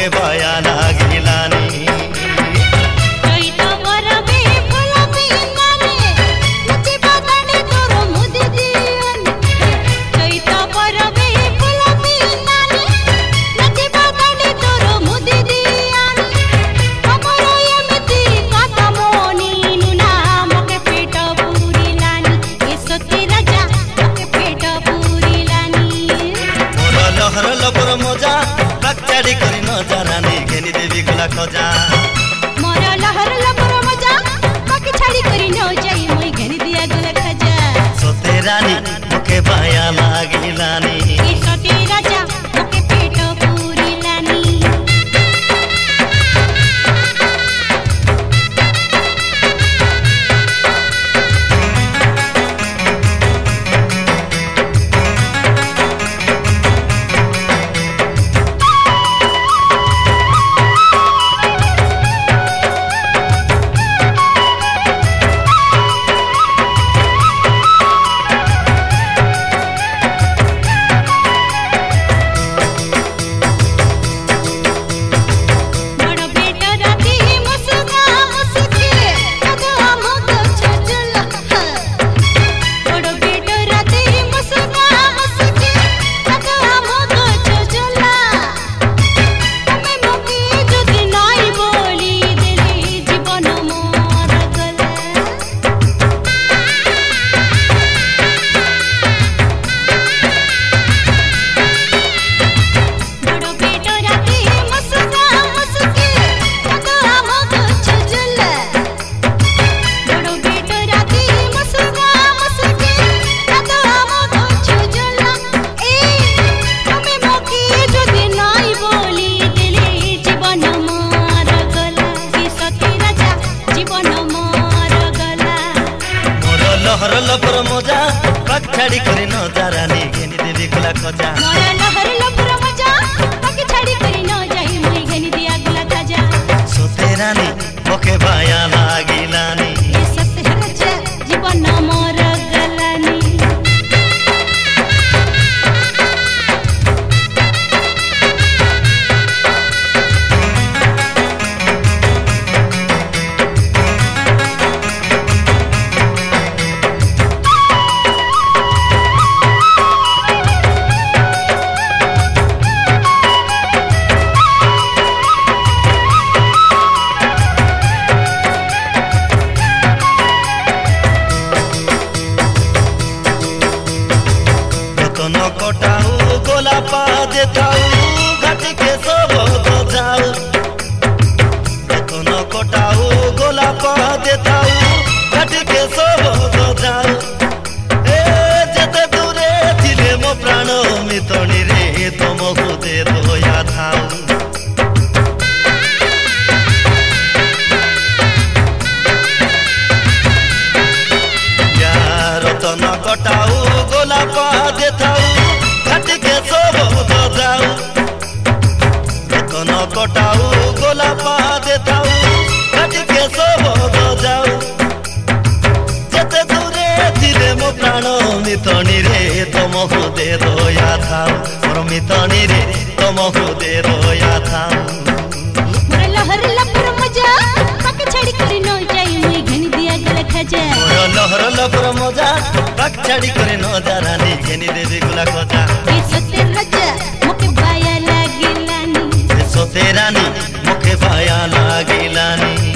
मोके बाया लागिलानी मजा बकचाड़ी करी नजरानी घेनी देवी गुला खजा मोर लहर लपर मजा बाकी छाड़ी करी न जाई मोई घेनी दिया गुला खजा सोते रानी मोके बाया लागिलानी ए सोते राजा मोके पेट पूरिलानी लहर लपर मजा बकचाड़ी करी नजरानी घेनी देवी गुला खजा मोर लहर लपर मजा बाकी छाड़ी करी न जाई मोई घेनी दिया गुला खजा सोते रानी मोके बाया लागिलानी ए सत्य राजा जीवन मोर गलानी न कटाऊ गोला पा देताऊ घाट के सब जाऊ न कटाऊ गोला पा देताऊ घाट के सब जाऊ ए जते दूरे थिले मो प्राण मितणी रे तुमको दे दोया थाऊ न कटाऊ गोला पा देताऊ घाट के सब जाऊ न कटाऊ गोला पा देताऊ घाट के सब जाऊ जते दूरे थिले मो प्राण मितणी रे तुमको दे दोया थाऊ मोर मितणी रे तुमको दे दोया थाऊ मोर लहर लपर मजा बाकी छाड़ी करी न जाई मोई घेनी दिया गुला खजा मोर लहर लपर मजा बकचाड़ी करे नजरानी घेनी देवी गुला खजा ए सत्य राजा मोके बाया लागिलानी सोते रानी मोके बाया लागिलानी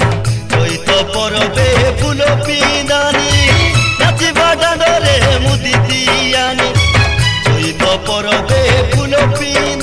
कोई तो परबे फूल पिंदानी नाचिबा डांडरे मुदी दियानी कोई तो परबे फूल पिंदानी